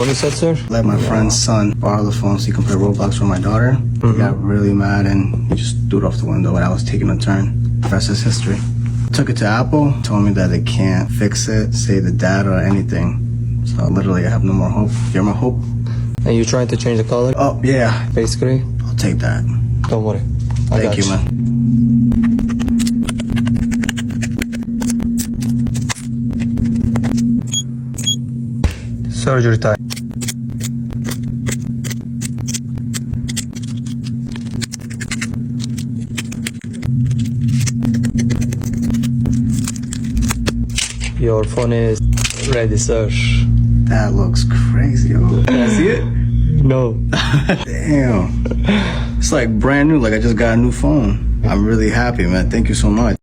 What you said, sir? Let my friend's son borrow the phone so he can play Roblox with my daughter. He got really mad and he just threw it off the window when I was taking a turn. The rest is history. Took it to Apple, told me that they can't fix it, save the data or anything. So literally I have no more hope. You're my hope. And you trying to change the color? Oh, yeah. Basically? I'll take that. Don't worry. I Thank got you, man. Surgery time. Your phone is ready, sir. That looks crazy, yo. Can I see it? No. Damn. It's like brand new, like I just got a new phone. I'm really happy, man. Thank you so much.